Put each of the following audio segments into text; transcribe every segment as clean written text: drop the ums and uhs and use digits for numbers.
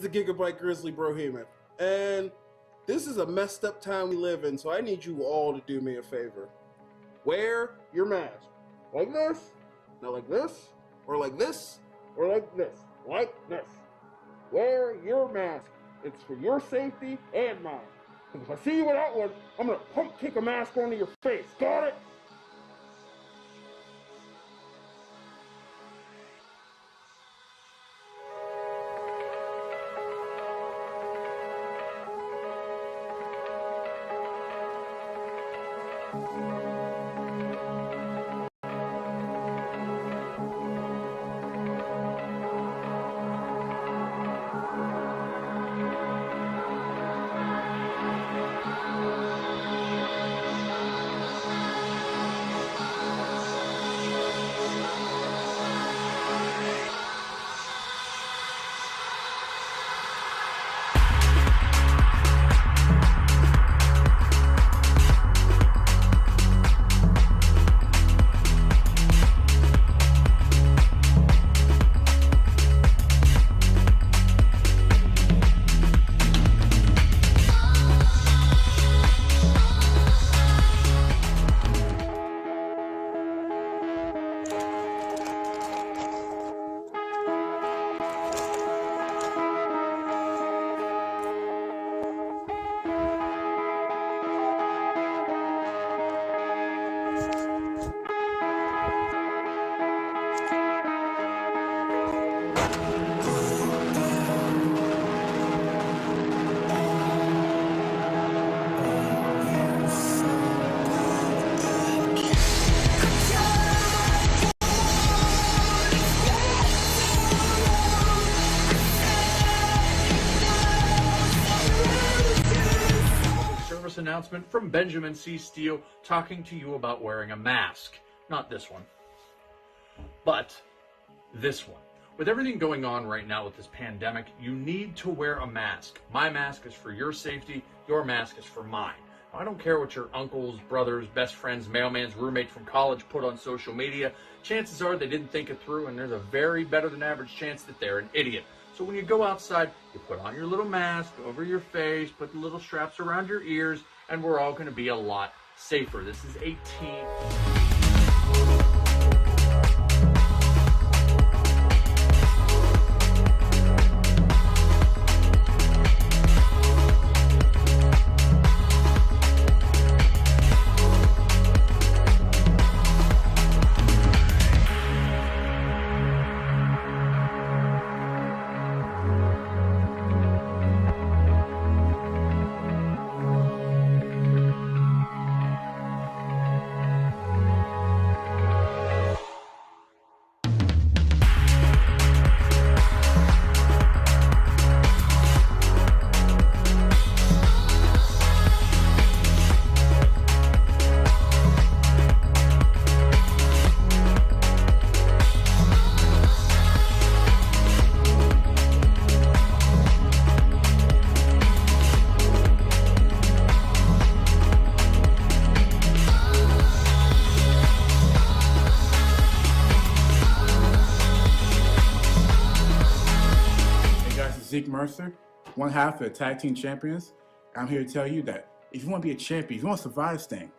the Gigabyte Grizzly Brohemeth, and this is a messed up time we live in, so I need you all to do me a favor. Wear your mask. Like this, not like this, or like this, or like this, like this. Wear your mask. It's for your safety and mine. If I see you without one, I'm gonna pump kick a mask onto your face. Got it? Announcement from Benjamin C. Steele talking to you about wearing a mask. Not this one, but this one. With everything going on right now with this pandemic, you need to wear a mask. My mask is for your safety. Your mask is for mine. Now, I don't care what your uncles, brothers, best friends, mailman's roommate from college put on social media. Chances are they didn't think it through, and there's a very better than average chance that they're an idiot. So when you go outside, you put on your little mask over your face, put the little straps around your ears, and we're all going to be a lot safer. This is a team. Zeke Mercer, one half of the Tag Team Champions. I'm here to tell you that if you want to be a champion, if you want to survive this thing,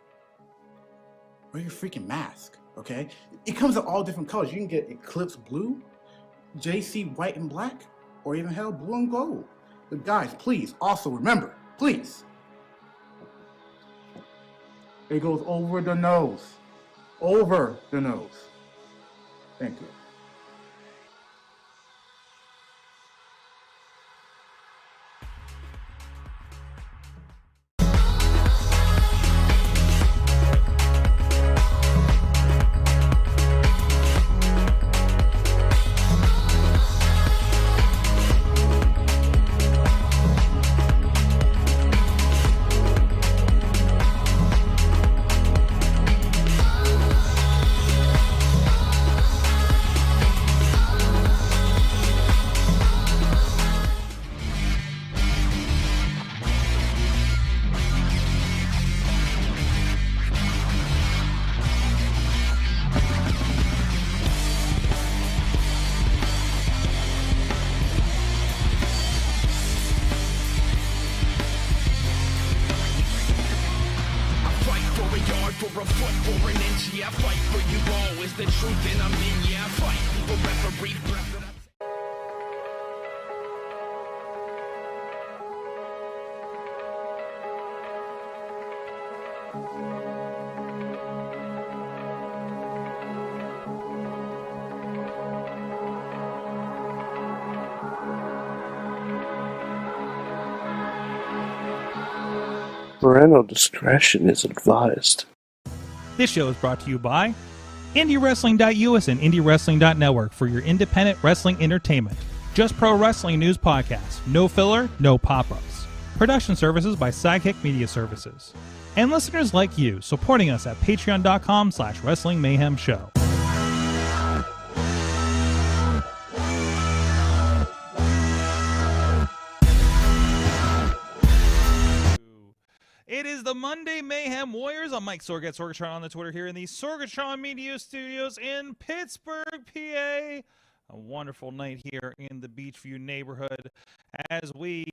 wear your freaking mask, okay? It comes in all different colors. You can get Eclipse Blue, JC White and Black, or even hell, Blue and Gold. But guys, please, also remember, please, it goes over the nose. Over the nose. Thank you. for a foot or an inch, yeah, I fight for you all. Is the truth and I'm in, yeah, I fight for referee breath. Parental discretion is advised. This show is brought to you by IndieWrestling.us and IndieWrestling.network for your independent wrestling entertainment. Just Pro Wrestling News Podcast. No filler, no pop-ups. Production services by Sidekick Media Services. And listeners like you, supporting us at patreon.com/Wrestling Mayhem Show. It is the Monday Mayhem Warriors. I'm Mike Sorg at Sorgatron on the Twitter here in the Sorgatron Media Studios in Pittsburgh, PA. A wonderful night here in the Beachview neighborhood as we,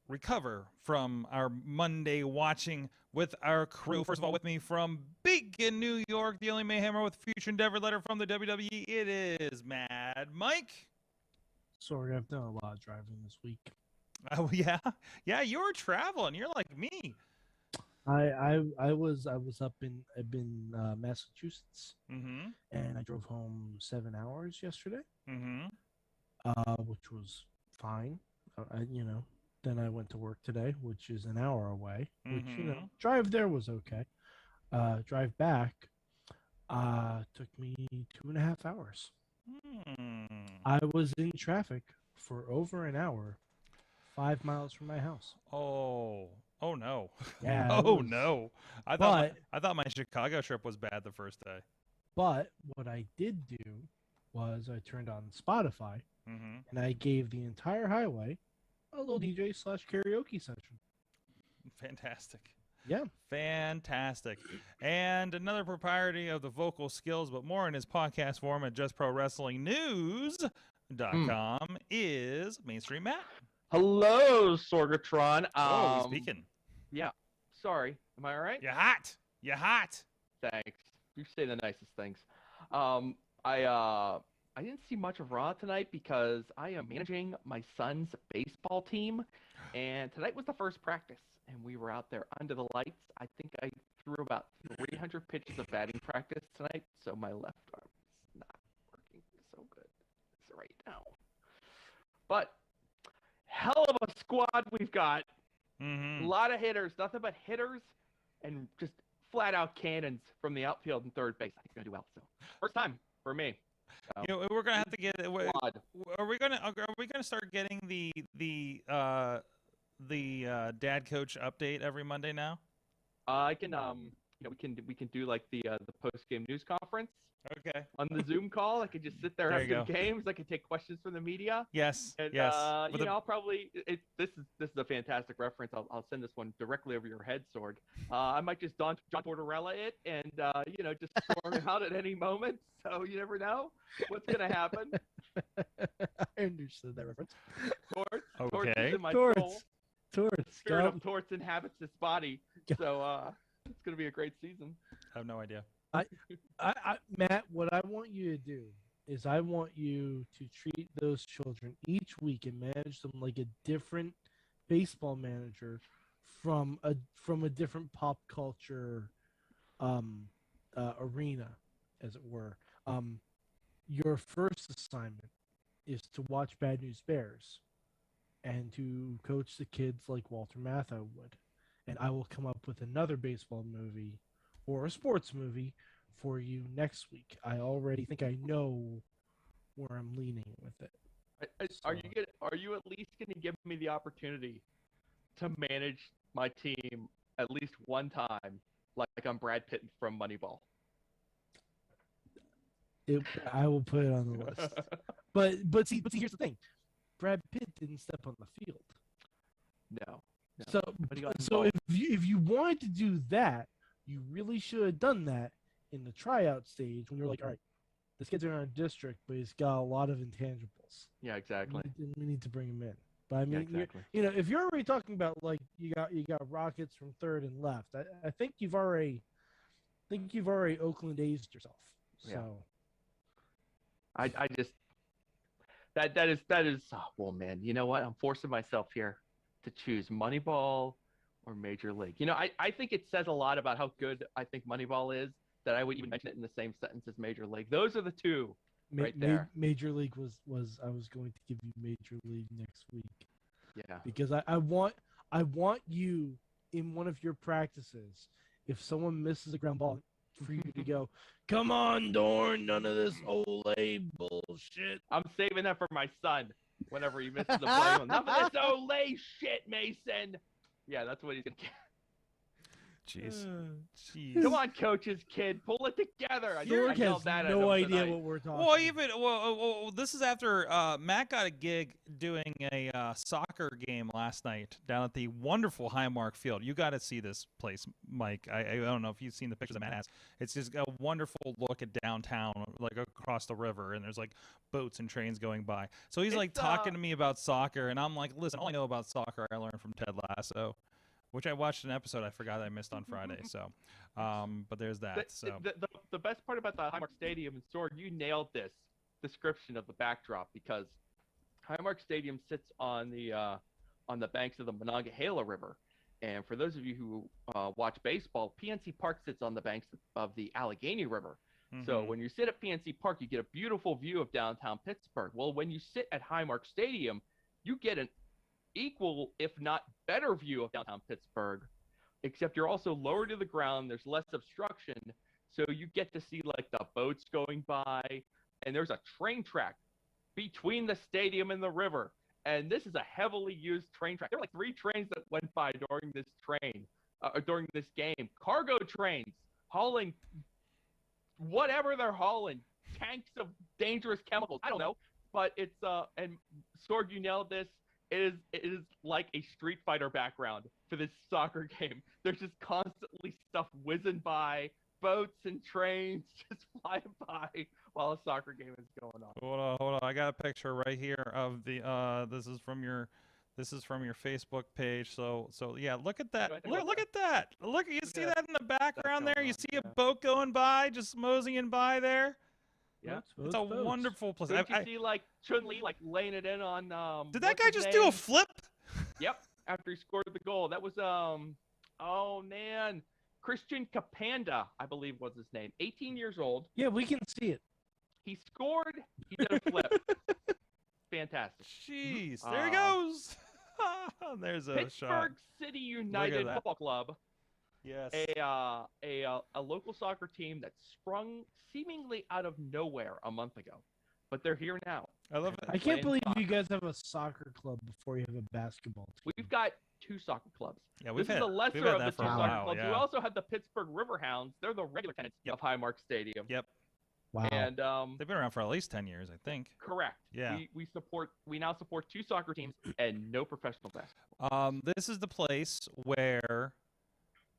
recover from our Monday watching with our crew. First of all, with me from Beacon, New York, the only Mayhemmer with a future endeavor letter from the WWE, it is Mad Mike. Sorry, I've done a lot of driving this week. Oh yeah, you were traveling. You're like me. I was up in Massachusetts, Mm-hmm. and I drove home 7 hours yesterday, Mm-hmm. which was fine. Then I went to work today, which is an hour away. Which drive there was okay. Drive back took me 2.5 hours. I was in traffic for over an hour. 5 miles from my house. Oh no. Yeah. No. I thought my Chicago trip was bad the first day. But what I did do was I turned on Spotify and I gave the entire highway a little DJ/karaoke session. Fantastic. Yeah. Fantastic. And another propriety of the vocal skills, but more in his podcast form at JustProWrestlingNews.com is Mainstream Matt. Hello, Sorgatron. Oh, he's speaking. Yeah. Sorry. Am I all right? You're hot. You're hot. Thanks. You say the nicest things. I didn't see much of Raw tonight because I am managing my son's baseball team, and tonight was the first practice, and we were out there under the lights. I think I threw about 300 pitches of batting practice tonight, so my left arm is not working so good right now. But hell of a squad we've got. A lot of hitters, nothing but hitters, and just flat out cannons from the outfield and third base. I think we're gonna do well. So first time for me. So, we're gonna have to get. Are we gonna start getting the dad coach update every Monday now? I can we can do like the post game news conference. Okay. On the Zoom call, I could just sit there There after you the games. I could take questions from the media. Yes. And, yes. I'll probably this is a fantastic reference. I'll send this one directly over your head, Sorg. I might just John Tortorella it and just storm him out at any moment. So you never know what's gonna happen. I understood that reference. Torts Okay. is in my Torts. soul. Torts. Spirit of Torts inhabits this body. So it's gonna be a great season. I have no idea. Matt, what I want you to do is I want you to treat those children each week and manage them like a different baseball manager from a different pop culture arena, as it were. Your first assignment is to watch Bad News Bears and to coach the kids like Walter Matthau would. And I will come up with another baseball movie or a sports movie for you next week. I already think I know where I'm leaning with it. Are you at least going to give me the opportunity to manage my team at least one time, like I'm Brad Pitt from Moneyball? I will put it on the list. But see, here's the thing: Brad Pitt didn't step on the field. No. So if you wanted to do that, you really should have done that in the tryout stage when you're like, all right, this kid's in our district, but he's got a lot of intangibles. Yeah, exactly. We need to bring him in. But I mean, exactly. you know, if you're already talking about like you got Rockets from third and left, I think you've already Oakland A'd yourself. So. Yeah. I just that is oh, well, man. You know what? I'm forcing myself here to choose Moneyball or Major League. You know, I think it says a lot about how good I think Moneyball is that I would even mention it in the same sentence as Major League. Those are the two right there. Major League was I was going to give you Major League next week. Yeah. Because I want you in one of your practices, if someone misses a ground ball, for you to go, come on, Dorn, none of this Olay bullshit. I'm saving that for my son whenever he misses the play. Enough of this Olay shit, Mason. Yeah, that's what he's going to get. Jeez. Come on, coach's kid, pull it together. Sorg has no idea what we're talking about. Well, this is after Matt got a gig doing a soccer game last night down at the wonderful Highmark Field. You got to see this place, Mike. I don't know if you've seen the pictures that Matt has. It's just a wonderful look at downtown, like across the river, and there's like boats and trains going by. So he's like talking to me about soccer, and I'm like, listen, all I know about soccer I learned from Ted Lasso. Which I watched an episode I forgot I missed on Friday. So, but there's that. The best part about the Highmark Stadium and Sorg, you nailed this description of the backdrop because Highmark Stadium sits on the banks of the Monongahela River, and for those of you who watch baseball, PNC Park sits on the banks of the Allegheny River. Mm-hmm. So when you sit at PNC Park, you get a beautiful view of downtown Pittsburgh. Well, when you sit at Highmark Stadium, you get an equal, if not better, view of downtown Pittsburgh, except you're also lower to the ground. There's less obstruction, so you get to see like the boats going by, and there's a train track between the stadium and the river. And this is a heavily used train track. There were like 3 trains that went by during this game. Cargo trains hauling whatever they're hauling, tanks of dangerous chemicals. I don't know, but it's and Sorg, you nailed this. It is like a Street Fighter background for this soccer game. There's just constantly stuff whizzing by, boats and trains just flying by while a soccer game is going on. Hold on. I got a picture right here of the this is from your Facebook page. So yeah, look at that. Look at that. Look, you see that in the background there? You see a boat going by, just moseying by there? Yeah, it's a wonderful place. Did you see like Chun-Li like laying it in on? Did that guy just do a flip? Yep, after he scored the goal. That was oh man, Christian Capanda, I believe was his name. 18 years old. Yeah, we can see it. He scored. He did a flip. Fantastic. Jeez, there he goes. There's a Pittsburgh shot. City United Football Club. Yes. A local soccer team that sprung seemingly out of nowhere a month ago, but they're here now. I love it. I can't believe you guys have a soccer club before you have a basketball team. We've got 2 soccer clubs. Yeah, this is the lesser of the 2 soccer clubs. Yeah. We also have the Pittsburgh Riverhounds. They're the regular tenants of Highmark Stadium. Yep. Wow. And they've been around for at least 10 years, I think. Correct. Yeah. We now support 2 soccer teams and no professional basketball. This is the place where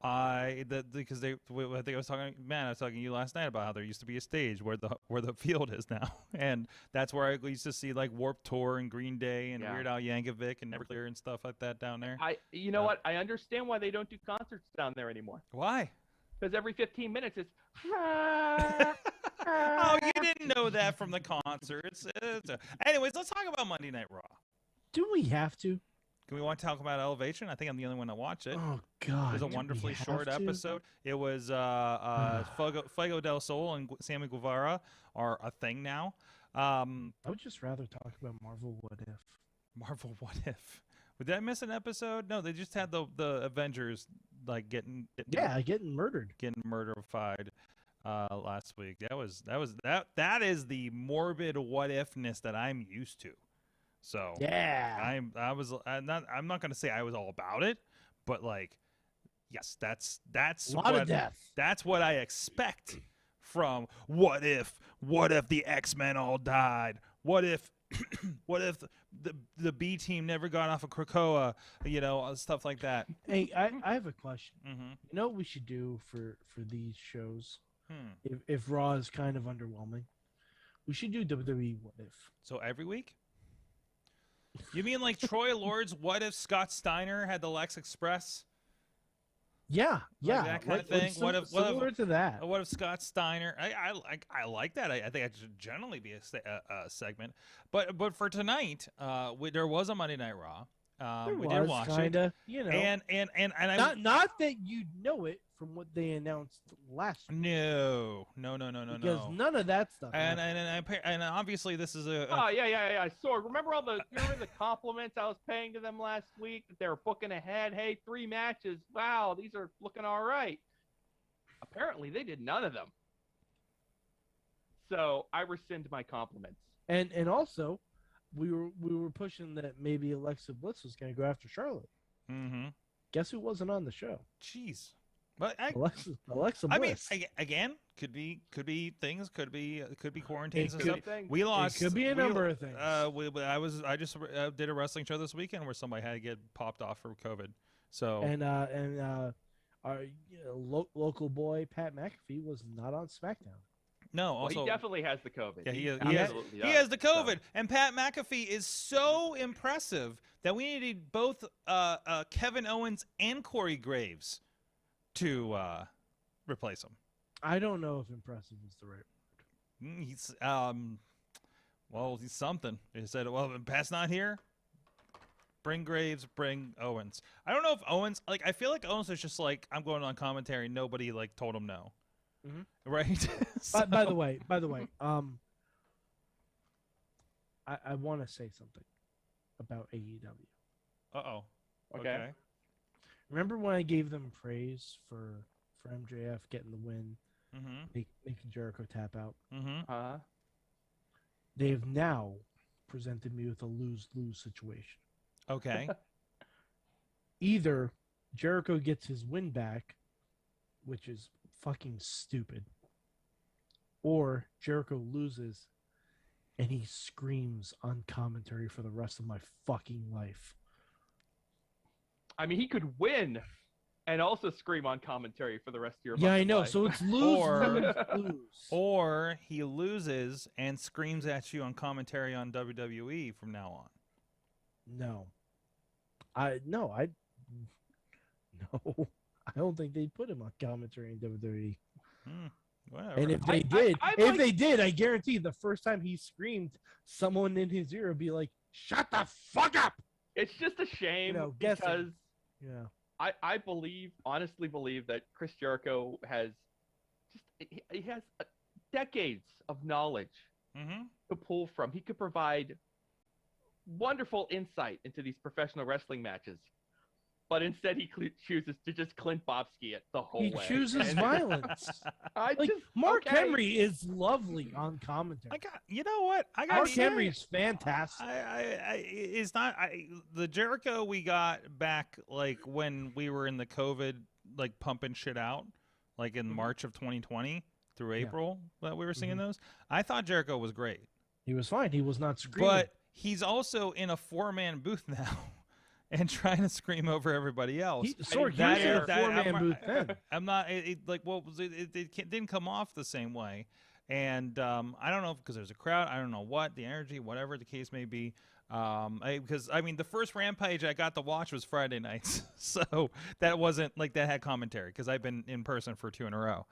I think I was talking to you last night about how there used to be a stage where the field is now, and that's where I used to see like Warped Tour and Green Day and Weird Al Yankovic and Everclear and stuff like that down there. You know what? I understand why they don't do concerts down there anymore. Why? Because every 15 minutes it's. Oh, you didn't know that from the concerts. Anyways, let's talk about Monday Night Raw. Do we have to? Do we want to talk about Elevation? I think I'm the only one that watched it. Oh, God. It was a wonderfully short episode. It was Fuego del Sol and Sammy Guevara are a thing now. I would just rather talk about Marvel What If. Marvel What If? Did I miss an episode? No, they just had the Avengers like getting murdered. Getting murdered last week. That is the morbid what ifness that I'm used to. So yeah, I'm not gonna say I was all about it, but like, yes, that's a lot of death. That's what I expect from What If the X-Men all died? What if the B team never got off of Krakoa? Stuff like that. Hey, I have a question. Mm-hmm. You know what we should do for these shows? If Raw is kind of underwhelming, we should do WWE What If. So every week? You mean like Troy Lord's What If Scott Steiner had the Lex Express? Yeah, Like that kind of thing. Similar to that. What if Scott Steiner? I like that. I think it should generally be a segment. But for tonight, there was a Monday Night Raw. We did watch kinda, it. you know, and not that you know it from what they announced last week. No. Because none of that stuff. And obviously this is a. Oh yeah. Sorg, remember the compliments I was paying to them last week that they were booking ahead? Hey, 3 matches. Wow, these are looking all right. Apparently, they did none of them. So I rescind my compliments. And also, we were pushing that maybe Alexa Bliss was going to go after Charlotte. Mm-hmm. Guess who wasn't on the show? Jeez. But Alexa Bliss. I mean, again, could be things, could be quarantines and stuff. We lost. It could be a number of things. I just did a wrestling show this weekend where somebody had to get popped off for COVID. So our local boy Pat McAfee was not on SmackDown. No, also he definitely has the COVID. Yeah, he has the COVID, and Pat McAfee is so impressive that we needed both Kevin Owens and Corey Graves to replace him. I don't know if impressive is the right word. He's he's something. He said, "Well, Pat's not here. Bring Graves, bring Owens." I don't know if Owens I feel like Owens is just like, I'm going on commentary. Nobody told him no. Mm-hmm. Right. So... By the way, I want to say something about AEW. Okay. Remember when I gave them praise for MJF getting the win, making Jericho tap out? Mm-hmm. They've now presented me with a lose-lose situation. Okay. Either Jericho gets his win back, which is fucking stupid, or Jericho loses and he screams on commentary for the rest of my fucking life. I mean, he could win and also scream on commentary for the rest of your life. Yeah, I know. So it's lose. Or he loses and screams at you on commentary on WWE from now on. No. I don't think they'd put him on commentary in WWE. Whatever. And if they did, I guarantee the first time he screamed, someone in his ear would be like, "Shut the fuck up!" It's just a shame because I honestly believe that Chris Jericho has decades of knowledge to pull from. He could provide wonderful insight into these professional wrestling matches. But instead, he chooses to just Clint Bobsky it the whole way. He chooses violence. Mark Henry is lovely on commentary. You know what? Mark Henry is fantastic. The Jericho we got back when we were in the COVID pumping shit out in March of 2020 through April that we were seeing those. I thought Jericho was great. He was fine. He was not screaming. But he's also in a 4-man booth now. And trying to scream over everybody else. Sorg, you're in a 4-man booth then. I'm not. It didn't come off the same way, and I don't know because there's a crowd. I don't know what the energy, whatever the case may be. Because the first Rampage I got to watch was Friday nights, so that wasn't that had commentary because I've been in person for 2 in a row.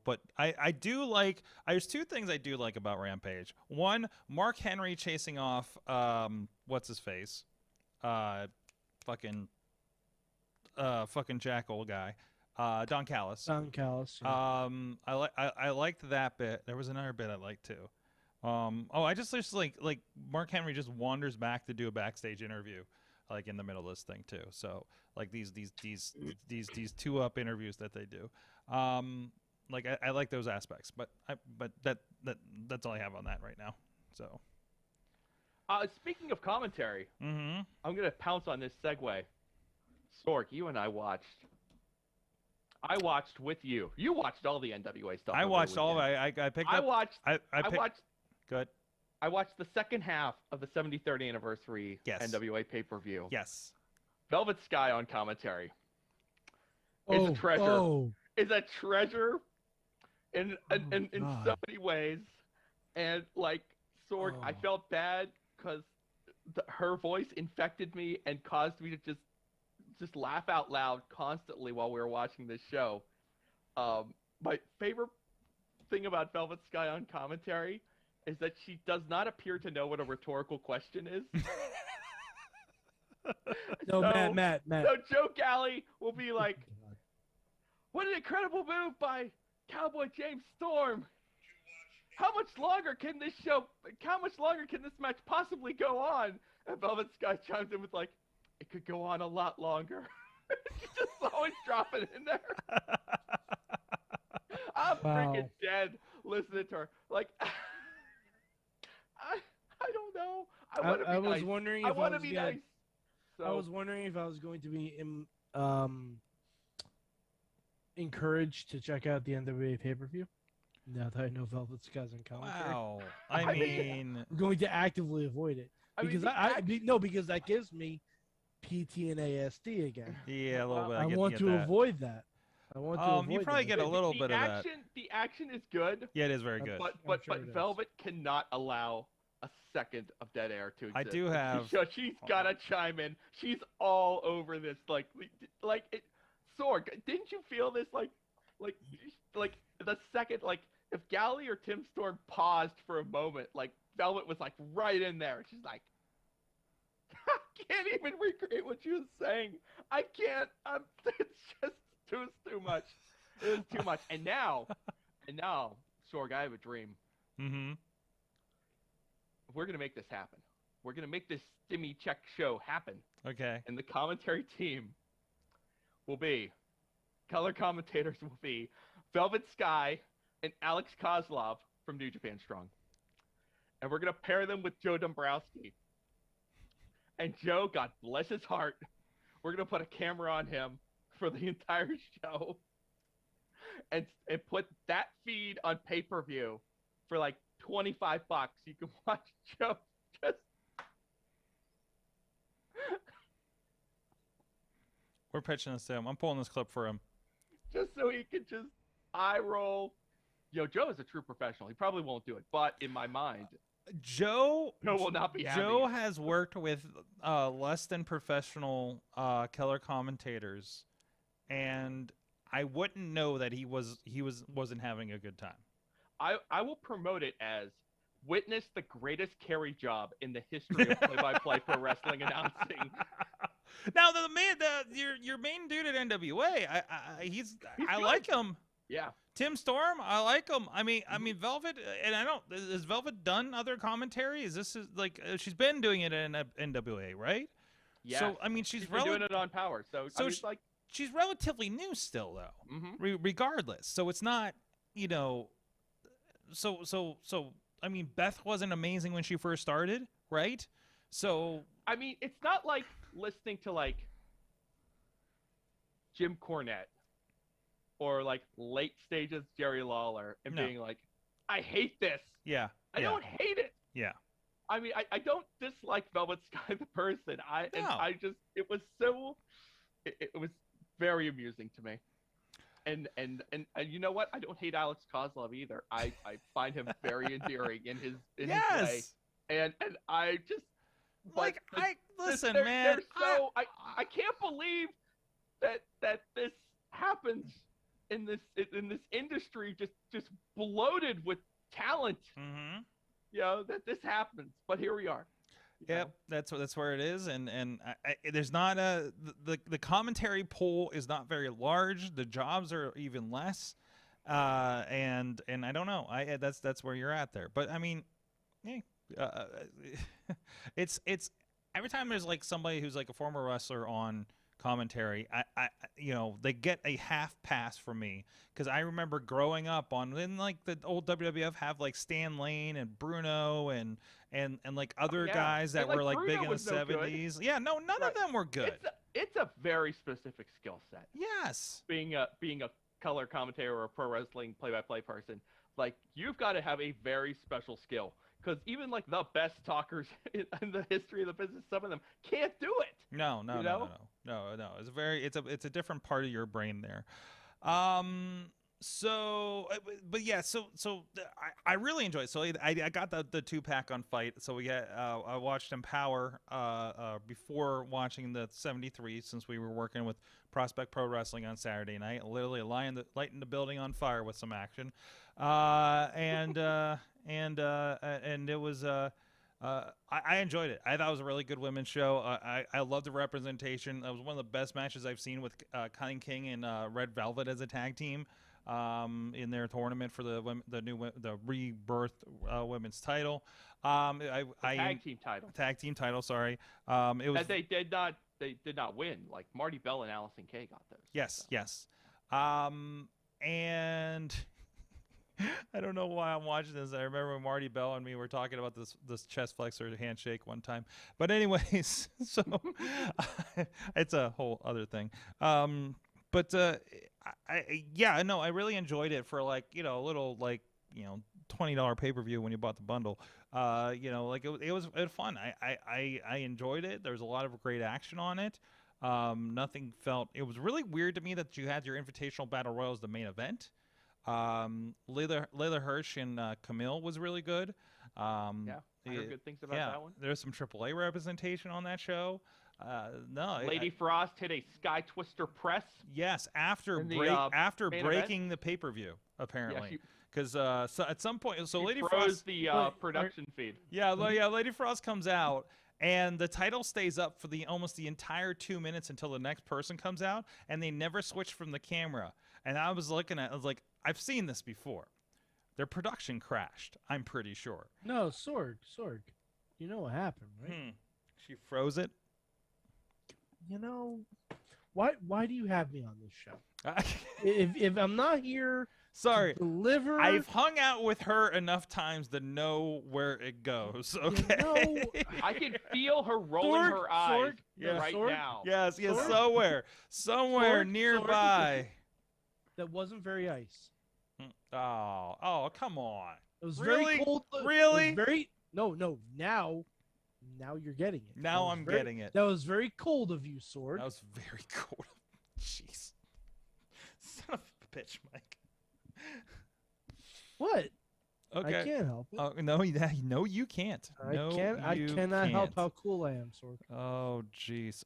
But I do like. There's 2 things I do like about Rampage. One, Mark Henry chasing off what's his face, fucking jackal guy, Don Callis. Don Callis. Yeah. I liked that bit. There was another bit I liked too. I just like Mark Henry just wanders back to do a backstage interview. In the middle of this thing too, so these 2-up interviews that they do, I like those aspects, but that's all I have on that right now. So, speaking of commentary, I'm gonna pounce on this segue. Sorg, you and I watched with you. You watched all the NWA stuff. I watched all of it. I picked up. Good. I watched the second half of the 73rd anniversary NWA pay-per-view. Yes. Velvet Sky on commentary is a treasure. Is a treasure in so many ways. And Sorg, I felt bad because her voice infected me and caused me to just laugh out loud constantly while we were watching this show. My favorite thing about Velvet Sky on commentary is that she does not appear to know what a rhetorical question is. No, Matt. So Joe Galley will be like, "What an incredible move by Cowboy James Storm! How much longer can this match possibly go on?" And Velvet Sky chimes in with like, "It could go on a lot longer." She's just always dropping in there. I'm freaking dead listening to her. Like, I don't know. I want to be nice. Wondering I if want to be nice. So, I was wondering if I was going to be encouraged to check out the NWA pay-per-view. Now that I know Velvet Sky's on commentary. Wow. I mean, I'm going to actively avoid it because because that gives me PTNASD again. Yeah, a little bit. I want to avoid that. I want to avoid you probably that. get a little bit of that. The action is good. Yeah, it is very good. But sure it is. Velvet cannot allow a second of dead air to exist. I do have. She's gotta chime in. She's all over this. Like Sorg, didn't you feel this? Like the second, like if Galley or Tim Storm paused for a moment, like Velvet was like right in there. She's like, I can't even recreate what she was saying. I can't. It's just too much. It was too much. And now, Sorg, I have a dream. Mm-hmm. We're gonna make this happen. We're gonna make this Stimmy Check show happen. Okay. And the commentary team will be, color commentators will be Velvet Sky and Alex Kozlov from New Japan Strong. And we're gonna pair them with Joe Dombrowski. And Joe, God bless his heart, we're gonna put a camera on him for the entire show, and put that feed on pay-per-view for like $25. You can watch Joe just. We're pitching this to him. I'm pulling this clip for him. Just so he can just eye roll. Joe is a true professional. He probably won't do it, but in my mind, Joe will not be happy. Joe has worked with less than professional color commentators, and I wouldn't know that he wasn't having a good time. I will promote it as witness the greatest carry job in the history of play-by-play pro wrestling announcing. Now your main dude at NWA, I like him. Yeah. Tim Storm, I like him. I mean Velvet, and I don't. Has Velvet done other commentary? She's been doing it in NWA, right? Yeah. So I mean she's been doing it on Power. So I mean, she's relatively new still though. Mm-hmm. Regardless, so it's not So I mean Beth wasn't amazing when she first started, right? So I mean it's not like listening to like Jim Cornette or like late stages Jerry Lawler and being like, I hate this. Yeah. I don't hate it. Yeah. I mean, I don't dislike Velvet Sky the person. It was very amusing to me. And you know what? I don't hate Alex Kozlov either. I find him very endearing in his way. And I just listen, they're man. I can't believe that this happens in this industry just bloated with talent. Mm-hmm. That this happens, but here we are. Yep, that's where it is, and there's not the commentary pool is not very large. The jobs are even less, and I don't know. That's where you're at there. But I mean, it's every time there's like somebody who's like a former wrestler on commentary, they get a half pass from me, because I remember growing up on, didn't like the old WWF have like Stan Lane and Bruno and like other guys that were like Bruno big in the 70s. Yeah, no, none of them were good. It's a very specific skill set. Yes. Being a color commentator or a pro wrestling play-by-play person, like you've got to have a very special skill. Because even like the best talkers in the history of the business, some of them can't do it. No. It's a different part of your brain there. but yeah, I really enjoyed it. So I got the 2-pack on Fight. So we got I watched Empower before watching the 73, since we were working with Prospect Pro Wrestling on Saturday night. Literally lighting the building on fire with some action, and it was. I enjoyed it. I thought it was a really good women's show. I love the representation. It was one of the best matches I've seen with Cunning King and Red Velvet as a tag team in their tournament for the rebirth women's title. Tag team title. Tag team title. Sorry. It was. They did not win. Like Marty Bell and Allison Kay got those. Yes. So. Yes. And. I don't know why I'm watching this. I remember when Marty Bell and me were talking about this chest flexor handshake one time. But anyways, so it's a whole other thing. But I really enjoyed it for like, a little like, $20 pay-per-view when you bought the bundle. It was fun. I enjoyed it. There was a lot of great action on it. Nothing felt. It was really weird to me that you had your Invitational Battle Royal as the main event. Layla Hirsch and Camille was really good. I heard good things about that one. There's some AAA representation on that show. Lady Frost hit a Sky Twister press. Yes, after breaking the pay-per-view, apparently. Because so at some point, Lady Frost the production feed. Yeah, Lady Frost comes out. And the title stays up for almost the entire 2 minutes until the next person comes out, and they never switch from the camera. And I was like, I've seen this before. Their production crashed, I'm pretty sure. No, Sorg. You know what happened, right? She froze it. Why do you have me on this show? if I'm not here, sorry, to deliver. I've hung out with her enough times to know where it goes. Okay. I can feel her rolling her eyes right now. Yes, somewhere nearby. That wasn't very ice. Oh, come on. It was really? Very cold. Really? No. Now you're getting it. Now I'm getting it. That was very cold of you, Sorg. That was very cold. Jeez. Son of a bitch, Mike. What? Okay. I can't help it. No, you can't. I cannot help how cool I am, Sorg. Oh, jeez.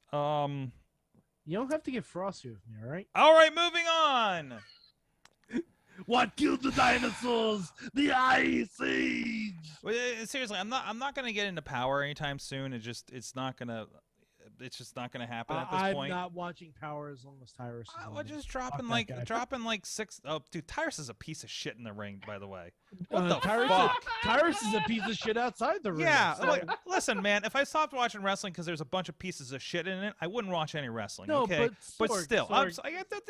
You don't have to get frosty with me, all right? All right, moving on. What killed the dinosaurs? The Ice Age. Well, seriously, I'm not gonna get into Power anytime soon. It's just not gonna happen at this point. I'm not watching Power as long as Tyrus is We're just dropping like 6. Oh, dude, Tyrus is a piece of shit in the ring, by the way. What the fuck? Tyrus is a piece of shit outside the ring. Yeah, listen, man. If I stopped watching wrestling because there's a bunch of pieces of shit in it, I wouldn't watch any wrestling. No, okay, but still, Sorg.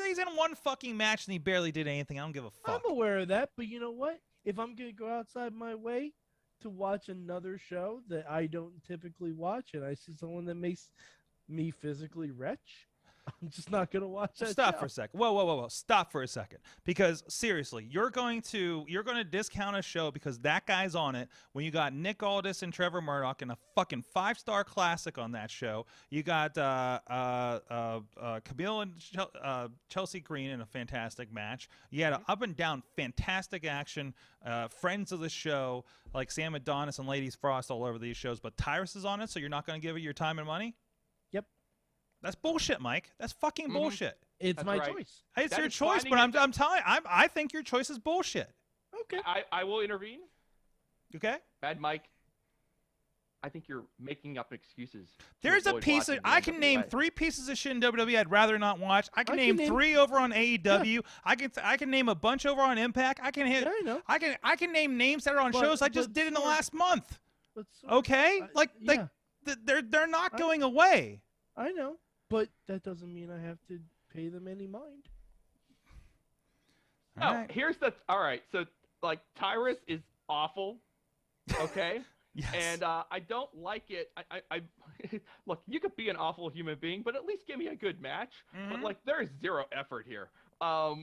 He's in one fucking match and he barely did anything. I don't give a fuck. I'm aware of that, but you know what? If I'm gonna go outside my way to watch another show that I don't typically watch, and I see someone that makes me physically wretch, I'm just not gonna watch that. Stop show. for a second. Whoa! Stop for a second. Because seriously, you're going to discount a show because that guy's on it when you got Nick Aldis and Trevor Murdoch in a fucking 5-star classic on that show. You got Camille and Chelsea Green in a fantastic match. You had an up and down fantastic action. Friends of the show like Sam Adonis and Lady Frost all over these shows, but Tyrus is on it, so you're not going to give it your time and money. That's bullshit, Mike. That's fucking bullshit. It's my choice. It's your choice, but I'm telling you, I think your choice is bullshit. Okay. I will intervene. Okay. Bad Mike. I think you're making up excuses. There's a piece of I can name 3 pieces of shit in WWE I'd rather not watch. I can name 3 over on AEW. Yeah. I can name a bunch over on Impact. I can hit. Yeah, I know. I can name names that are on shows I just did in the last month. Okay, they're not going away. I know. But that doesn't mean I have to pay them any mind. No, all right. So, like, Tyrus is awful, okay? Yes. And I don't like it. I look, you could be an awful human being, but at least give me a good match. Mm-hmm. But, like, there's zero effort here. I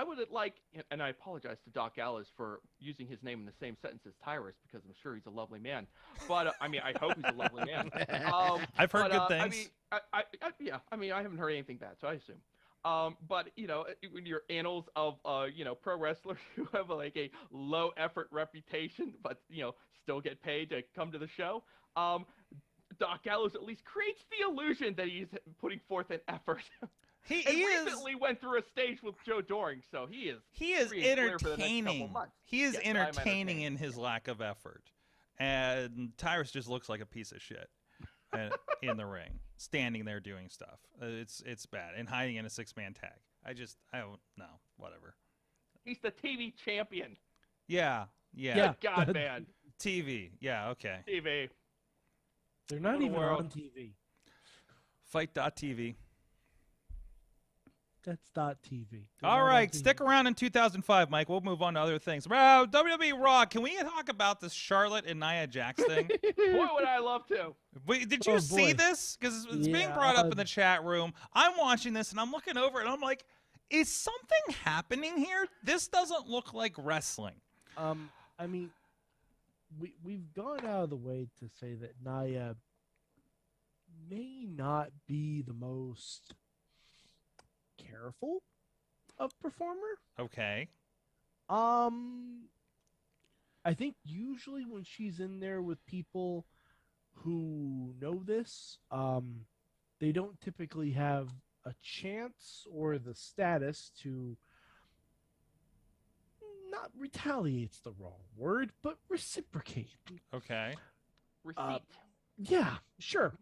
would like, and I apologize to Doc Gallows for using his name in the same sentence as Tyrus because I'm sure he's a lovely man. But I hope he's a lovely man. I've heard good things. I haven't heard anything bad, so I assume. But in your annals of pro wrestlers who have like a low effort reputation, but still get paid to come to the show, Doc Gallows at least creates the illusion that he's putting forth an effort. He recently went through a stage with Joe Doring, so he is entertaining. He is Yes, entertaining in his lack of effort, and Tyrus just looks like a piece of shit in the ring, standing there doing stuff. It's bad, and hiding in a 6-man tag. I don't know. Whatever. He's the TV champion. Yeah. God, man. TV. Yeah. Okay. TV. They're not even on TV. Fight.tv. That's .tv. All right, stick around in 2005, Mike. We'll move on to other things. Bro, WWE RAW. Can we talk about this Charlotte and Nia Jax thing? Boy, would I love to. Wait, did you see this? Because it's being brought up in the chat room. I'm watching this, and I'm looking over, and I'm like, is something happening here? This doesn't look like wrestling. I mean, we've gone out of the way to say that Nia may not be the most careful of performer. Okay. I think usually when she's in there with people who know this, they don't typically have a chance or the status to not retaliate's the wrong word, but reciprocate. Okay. Receipt. Yeah, sure.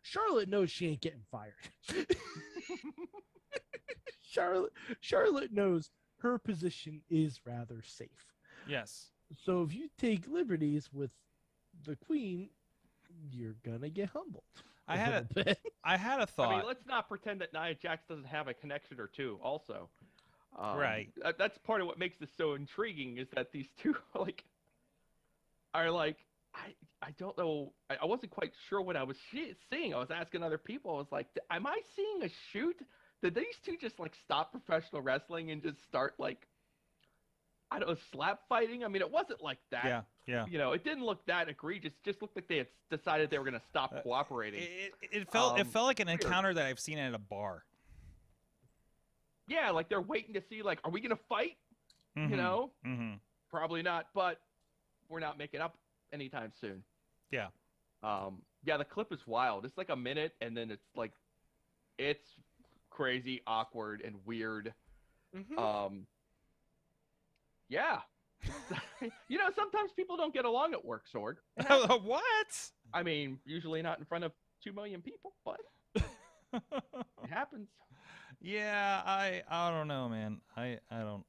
Charlotte knows she ain't getting fired. Charlotte knows her position is rather safe. Yes. So if you take liberties with the queen, you're gonna get humbled. I had a thought. I mean, let's not pretend that Nia Jax doesn't have a connection or two. Also, right. That's part of what makes this so intriguing is that these two are like I don't know. I wasn't quite sure what I was seeing. I was asking other people. I was like, am I seeing a shoot? Did these two just like stop professional wrestling and just start like, I don't know, slap fighting? I mean, it wasn't like that. Yeah. It didn't look that egregious. It just looked like they had decided they were going to stop cooperating. It felt like an encounter that I've seen at a bar. Yeah, like they're waiting to see, like, are we going to fight? Mm-hmm. Probably not, but we're not making up anytime soon. Yeah. The clip is wild. It's like a minute, and then it's like, it's crazy, awkward, and weird. Mm-hmm. Yeah. Sometimes people don't get along at work, Sorg. What? I mean, usually not in front of 2 million people, but it happens. Yeah, I don't know, man. I don't.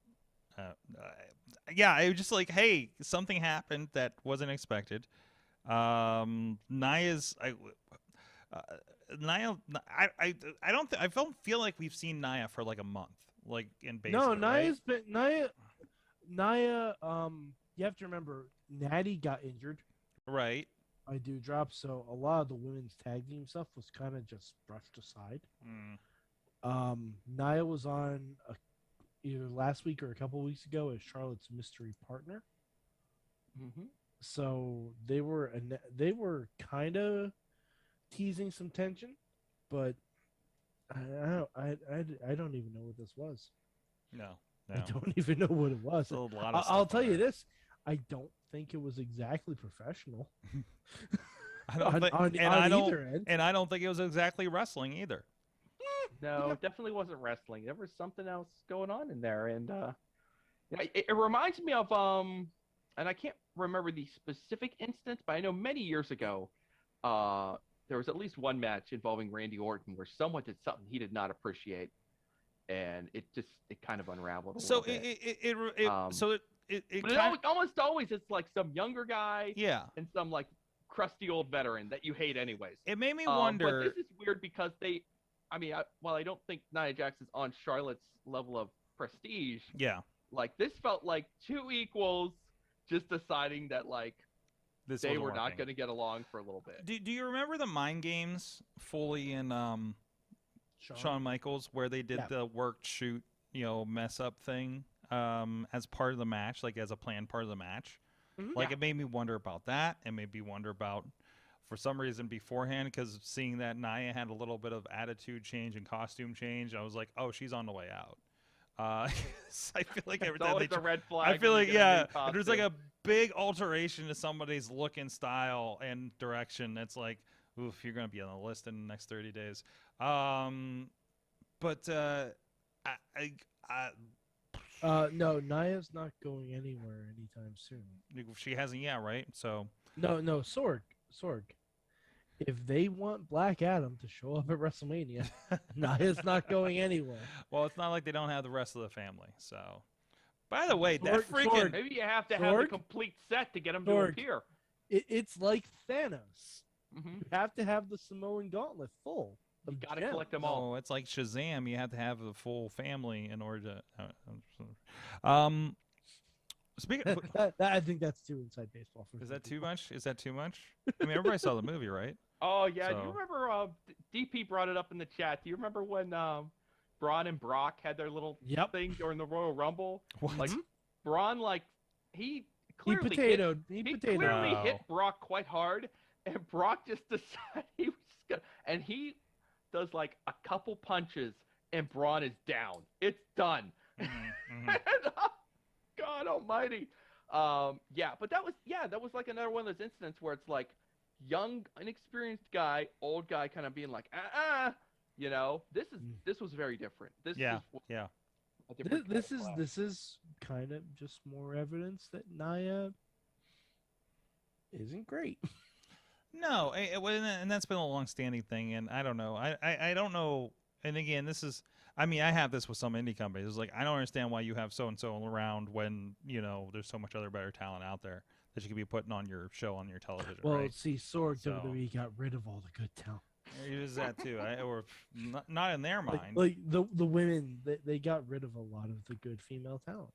It was just like, hey, something happened that wasn't expected. Nia's. Nia. I don't feel like we've seen Nia for like a month, like in basic. No, Nia's right? been Nia. You have to remember, Natty got injured. Right. By Doudrop, so a lot of the women's tag team stuff was kind of just brushed aside. Nia was on either last week or a couple weeks ago as Charlotte's mystery partner. Mm-hmm. So they were kind of teasing some tension, but I don't even know what this was. No. I don't even know what it was. I'll tell you this: I don't think it was exactly professional. I don't think it was exactly wrestling either. No, it definitely wasn't wrestling. There was something else going on in there, and it reminds me of and I can't remember the specific instance, but I know many years ago, there was at least one match involving Randy Orton where someone did something he did not appreciate, and it kind of unraveled a little bit. But almost always it's like some younger guy, and some like crusty old veteran that you hate anyways. It made me wonder. But this is weird because while I don't think Nia Jax is on Charlotte's level of prestige, like this felt like two equals just deciding that like they were not going to get along for a little bit. Do you remember the Mind Games, Foley and Shawn Michaels, where they did the worked shoot, mess up thing as part of the match, like as a planned part of the match? Mm-hmm. Like it made me wonder about that. It made me wonder about for some reason beforehand, because seeing that Nia had a little bit of attitude change and costume change, I was like, oh, she's on the way out. So I feel like every It's time always they a red flag. I feel when like you get a new if there's like costume. a big alteration to somebody's look and style and direction, it's like, oof, you're gonna be on the list in the next 30 days. But No, Naya's not going anywhere anytime soon. she hasn't yet, right? So No, Sorg. If they want Black Adam to show up at WrestleMania, Naya's not going anywhere. well, it's not like they don't have the rest of the family. So, by the way, that Sorg- freaking Sorg. Maybe you have to have the Sorg? complete set to get him to Sorg. appear. It's like Thanos. Mm-hmm. You have to have the Samoan gauntlet full. You of got to gems. collect them all. oh, it's like Shazam. You have to have the full family in order to. Speaking, I think that's too inside baseball. For is some that too people. much? Is that too much? I mean, everybody saw the movie, right? Oh yeah, do So- you remember? DP brought it up in the chat. Do you remember when Braun and Brock had their little Yep. thing during the Royal Rumble? What? Like Braun, like he He clearly potatoed. He potatoed. clearly Oh. hit Brock quite hard, and Brock just decided he was just gonna, and he does like a couple punches, and Braun is down. It's done. Mhm. And, God Almighty. Yeah, but that was like another one of those incidents where it's like young, inexperienced guy, old guy, kind of being like, you know, this was very different. This Yeah, is yeah. a different kind This of is class. this is kind of just more evidence that Nia isn't great. No, and that's been a long-standing thing, and I don't know. I don't know. And again, this is. I mean, I have this with some indie companies. It's like I don't understand why you have so and so around when there's so much other better talent out there that you could be putting on your show on your television. Well, right? see, Sorg So- WWE got rid of all the good talent. It is that too, or not in their mind. Like the women, they got rid of a lot of the good female talent.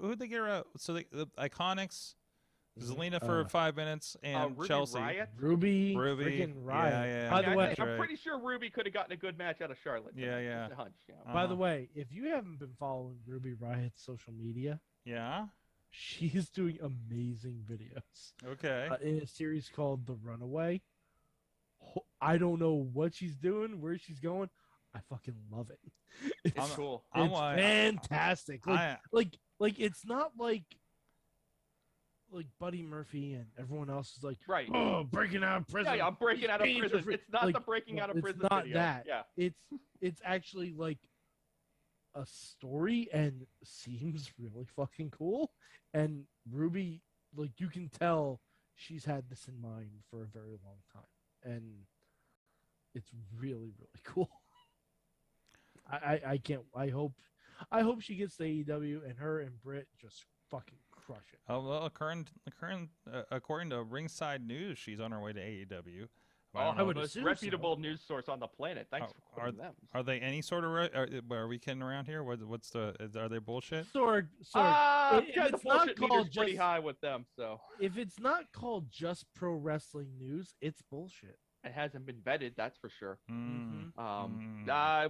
Who'd they get rid of? So the Iconics, Zelina for 5 minutes, and Ruby Chelsea. Riot? Ruby, Ruby, freaking Riot. yeah, By Yeah, the way, that's I'm right. pretty sure Ruby could have gotten a good match out of Charlotte. Yeah, tonight. yeah. Just a hunch, yeah. by the Uh-huh. way, if you haven't been following Ruby Riot's social media, Yeah. she's doing amazing videos. Okay. In a series called The Runaway. I don't know what she's doing, where she's going. I fucking love it. It's, It's cool. I'm it's like- fantastic. I- Like it's not like Buddy Murphy and everyone else is like, Right. oh, breaking out of prison. Yeah, I'm breaking out of He's prison. free." It's not Like, the breaking out of it's prison not video. that. Yeah. It's actually like a story and seems really fucking cool. And Ruby, like you can tell she's had this in mind for a very long time, and it's really really cool. I can't. I hope she gets to AEW and her and Britt just fucking crush it. Oh, well, according to Ringside News, she's on her way to AEW. Oh, don't I know. would most assume reputable news source on the planet. Thanks for quoting them. Are they any sort of? Are we kidding around here? What's the? Are they bullshit? Sorg, Ah, if yeah, the it's not bullshit called meter's pretty just- high with them, so if it's not called just pro wrestling news, it's bullshit. it hasn't been vetted. That's for sure. Mm. I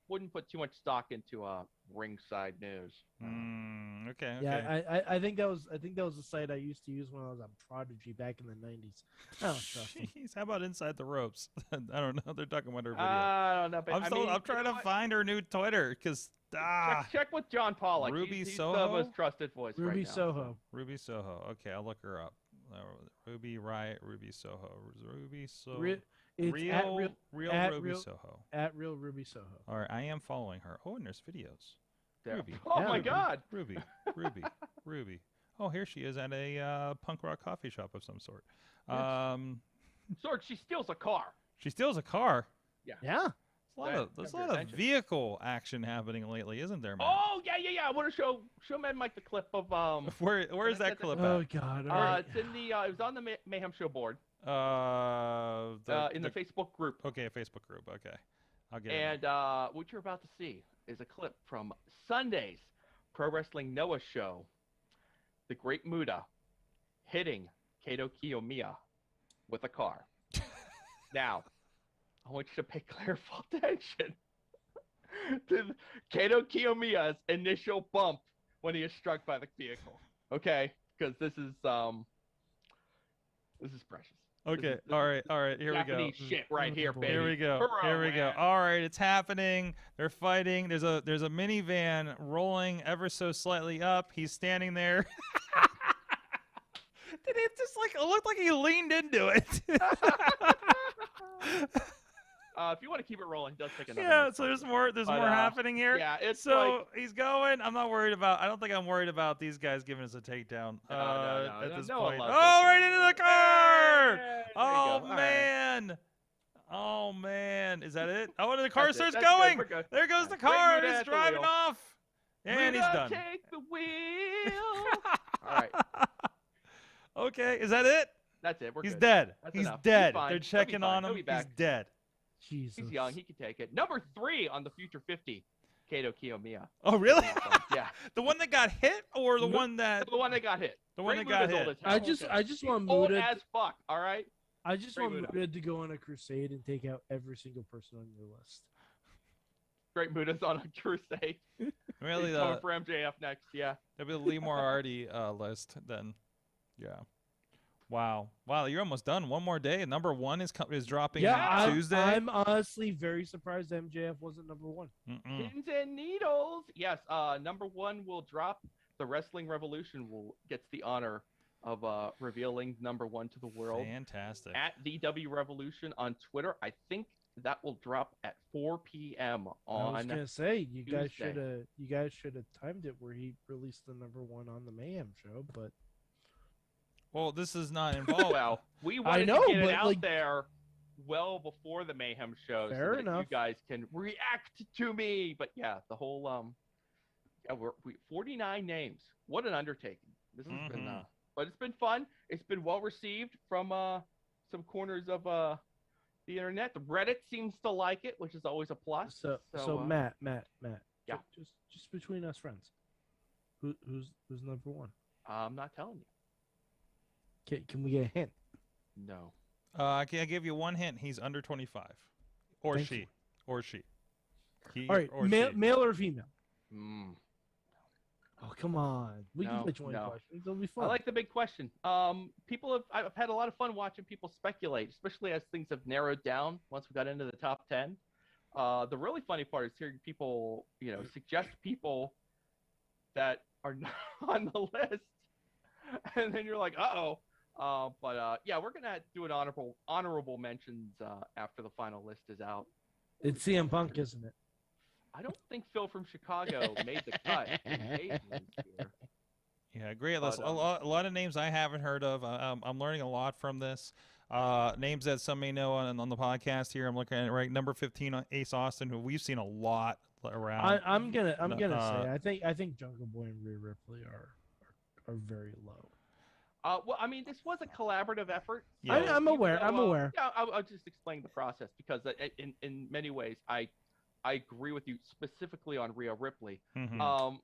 wouldn't put too much stock into Ringside News. Okay. Yeah, I think that was the site I used to use when I was on Prodigy back in the 90s. I don't trust them. Jeez, how about Inside the Ropes? I don't know. They're talking about her video. I don't know, but I'm trying to find her new Twitter because check with John Pollock. Ruby he's the Soho? most trusted voice right Ruby now. Soho. Ruby Soho. Okay, I'll look her up. Ruby Riot, Ruby Soho, Ruby Soho. It's real at Ruby real- Soho. at real Ruby Soho. All right, I am following her. Oh, and there's videos. There. Ruby. Oh Yeah, my Ruby. God. Ruby. Oh, here she is at a punk rock coffee shop of some sort. Yes. Sorg, she steals a car. She steals a car. Yeah. There's a lot of vehicle action happening lately, isn't there, man? Oh yeah. I want to show Mad Mike the clip of Where's that clip Oh at? God. All right. it's in the it was on the Mayhem show board in the the Facebook group. okay, Facebook group. Okay, I'll get And it. what you're about to see is a clip from Sunday's Pro Wrestling Noah show. The Great Muda hitting Kato Kiyomiya with a car. Now, I want you to pay careful attention to Kato Kiyomiya's initial bump when he is struck by the vehicle. Okay, because this is precious. Okay. This All is right. Here we go. Japanese shit right here, baby. Here we go. Hurrah, Here we go. man. All right, it's happening. They're fighting. There's a minivan rolling ever so slightly up. He's standing there. Did it just like it looked like he leaned into it? If you want to keep it rolling, it does take another. Yeah, minute. so there's more But, happening here. Yeah, it's So he's going. I'm not worried about. I don't think I'm worried about these guys giving us a takedown at this no one point. loves Oh, this right thing. into the car! Hey, there you Oh go. All right. man! Oh man! Is that it? Oh, and the car That's it. starts That's good. going. We're good. There goes the Bring car. Muda He's at the driving wheel. off, and he's Muda, done. Take the wheel. All right, Okay, is that it? that's it. We're He's good. dead. That's He's enough. dead. He's fine. They're He'll be checking fine. on He'll him. be He's back. dead. Jesus. He's young. He can take it. Number 3 on the Future 50, Kato Kiyomiya. Oh really? Yeah, The one that got hit, or the one that the one that got hit. the one Great that got Muda's hit? old as hell. I just want Old Muda. as fuck. All right. I just Great want Muda. Muda to go on a crusade and take out every single person on your list. Great Muda's on a crusade. Really, He's going for MJF next. Yeah. that'd be the Lee Moriarty list then. Yeah. Wow. You're almost done. One more day, and number 1 is dropping Tuesday. I'm honestly very surprised MJF wasn't number 1. Pins and needles. Yes. Number 1 will drop. The Wrestling Revolution gets the honor of revealing number 1 to the world. Fantastic. At DW Revolution on Twitter. I think that will drop at 4 p.m. on. I was gonna say you guys Tuesday. should have timed it where he released the number 1 on the Mayhem show, but Well, this is not involved. Well, we wanted know, to get it but, out like, there well before the Mayhem show, Fair so that enough. you guys can react to me. But yeah, the whole we 49 names. What an undertaking! This has been, but it's been fun. It's been well received from some corners of the internet. The Reddit seems to like it, which is always a plus. so Matt, Yeah. just between us friends, who's number 1? I'm not telling you. Can we get a hint? No. I give you one hint. He's under 25, or Thank she, you. or she. He All right, or male, she. male or female? Mm. Oh, come on. We No, can play 20 no. questions. It'll be fun. I like the big question. I've had a lot of fun watching people speculate, especially as things have narrowed down once we got into the top 10. The really funny part is hearing people, suggest people that are not on the list, and then you're like, uh-oh. Yeah, we're gonna do an honorable mentions after the final list is out. It's CM Punk, isn't it? I don't think Phil from Chicago made the cut. Yeah, great But, list. A lot of names I haven't heard of. I'm learning a lot from this. Names that some may know on the podcast here. I'm looking at it right. Number 15, Ace Austin, who we've seen a lot around. I'm gonna say I think Jungle Boy and Rhea Ripley are very low. Well, I mean, this was a collaborative effort. Yeah. I'm aware. Even I'm though, aware. Yeah, I'll just explain the process because in many ways I agree with you specifically on Rhea Ripley. Mhm.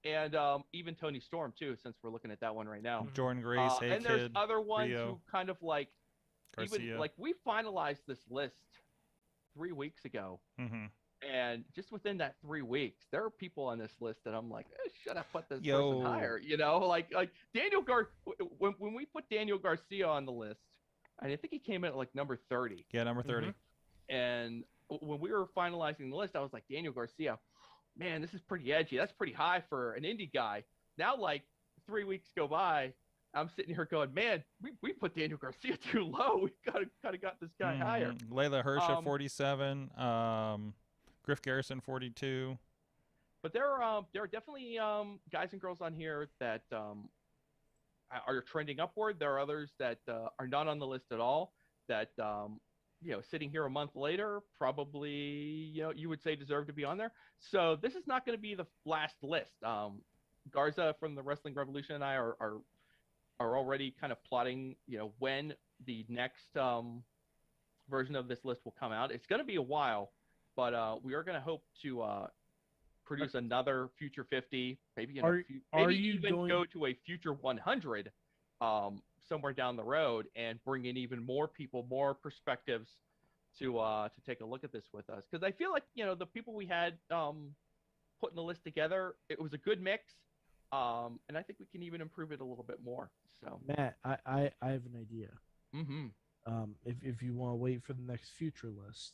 And even Tony Storm too, since we're looking at that one right now. Jordan Grace, And there's A-Kid, other ones Rio, who kind of like Garcia. even like we finalized this list 3 weeks ago, Mhm. and just within that 3 weeks, there are people on this list that I'm like, should I put this Yo. person higher? Like Daniel when we put Daniel Garcia on the list, and I think he came in at like number 30. Yeah, number 30. And when we were finalizing the list, I was like, Daniel Garcia, man, this is pretty edgy. That's pretty high for an indie guy. Now, like 3 weeks go by, I'm sitting here going, man, we put Daniel Garcia too low. We gotta got this guy higher. Layla Hirsch at 47. Griff Garrison 42. But there are definitely guys and girls on here that are trending upward. There are others that are not on the list at all. That sitting here a month later, probably you would say deserve to be on there. So this is not going to be the last list. Garza from the Wrestling Revolution and I are already kind of plotting, when the next version of this list will come out. It's going to be a while, but we are going to hope to produce another Future 50, maybe even go to a Future 100 somewhere down the road and bring in even more people, more perspectives to take a look at this with us. Because I feel like, the people we had putting the list together, it was a good mix. And I think we can even improve it a little bit more. So Matt, I have an idea. Mm-hmm. If you want to wait for the next future list,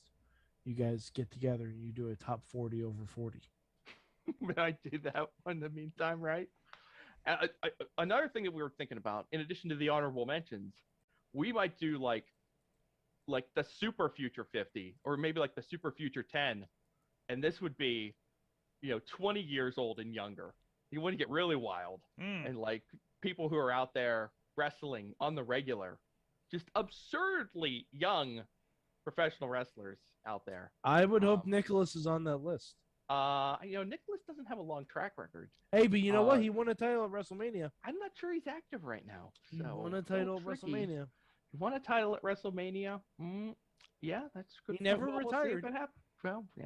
you guys get together and you do a top 40 over 40. I do that one in the meantime, right? Another thing that we were thinking about, in addition to the honorable mentions, we might do like the Super Future 50, or maybe like the Super Future 10, and this would be, 20 years old and younger. You want to get really wild, and like people who are out there wrestling on the regular, just absurdly young professional wrestlers out there. I would hope Nicholas is on that list. Nicholas doesn't have a long track record. Hey, but you know what? He won a title at WrestleMania. I'm not sure he's active right now. So He won a title at WrestleMania. He won a title at WrestleMania. Yeah, that's good. He never We'll retired. see if it happens. Well, He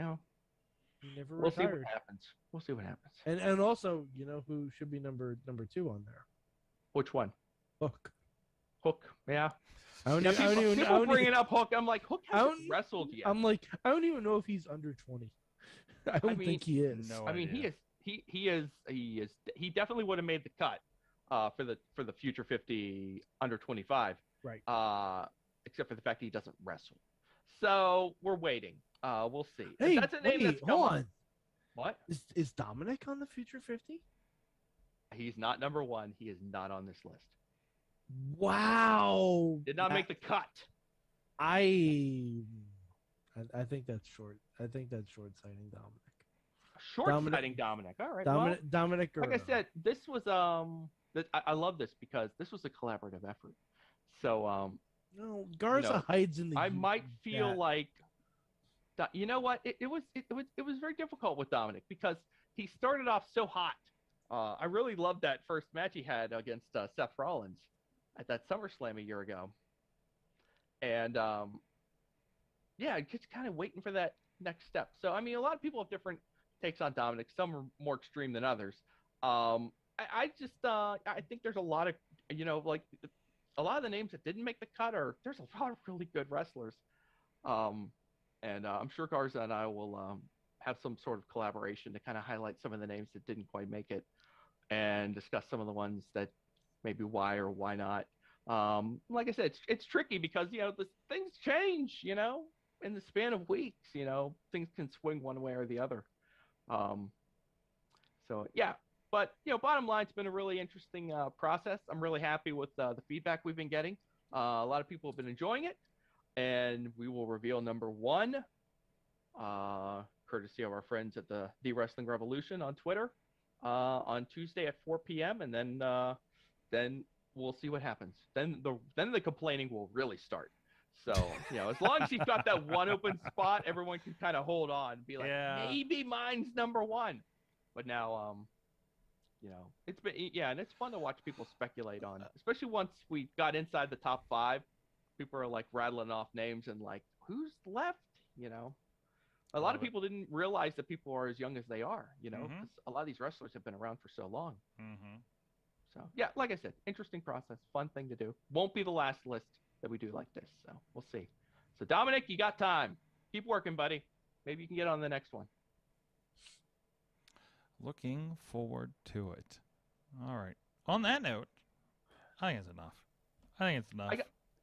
never we'll retired. see what happens. We'll see what happens. And also, you know who should be number 2 on there? Which one? Hook. Hook. Yeah. People bringing up Hook. I'm like, Hook hasn't wrestled yet. I'm like, I don't even know if he's under 20. I don't think he is. No I mean, idea. he definitely would have made the cut for the Future 50 under 25. Right. Except for the fact that he doesn't wrestle. So we're waiting. We'll see. Hey, that's a name that's hold on. What? Is Dominic on the Future 50? He's not number 1. He is not on this list. Wow. Did not make the cut. I think that's short. I think that's short-sighting Dominic. Short-sighting Dominic. All right. Dominic. Like I said, this was I love this because this was a collaborative effort. So no, Garza hides in the. I might feel like, you know what? It was very difficult with Dominic because he started off so hot. I really loved that first match he had against Seth Rollins at that SummerSlam a year ago, and just kind of waiting for that next step. So I mean, a lot of people have different takes on Dominic. Some are more extreme than others. I think there's a lot of a lot of the names that didn't make the cut there's a lot of really good wrestlers. And I'm sure Garza and I will have some sort of collaboration to kind of highlight some of the names that didn't quite make it and discuss some of the ones that maybe why or why not. Like I said, it's tricky because, the things change, in the span of weeks, things can swing one way or the other. But, bottom line, it's been a really interesting process. I'm really happy with the feedback we've been getting. A lot of people have been enjoying it. And we will reveal number 1, courtesy of our friends at the Wrestling Revolution on Twitter, on Tuesday at 4 p.m. And then we'll see what happens. Then the complaining will really start. So, as long as he's got that one open spot, everyone can kind of hold on and be like, maybe mine's number 1. But now, it's been, and it's fun to watch people speculate on, especially once we got inside the top 5. People are like rattling off names and like, who's left? A lot of people didn't realize that people are as young as they are, because a lot of these wrestlers have been around for so long. So, like I said, interesting process, fun thing to do. Won't be the last list that we do like this. So we'll see. So Dominic, you got time. Keep working, buddy. Maybe you can get on the next one. Looking forward to it. All right. On that note, I think it's enough.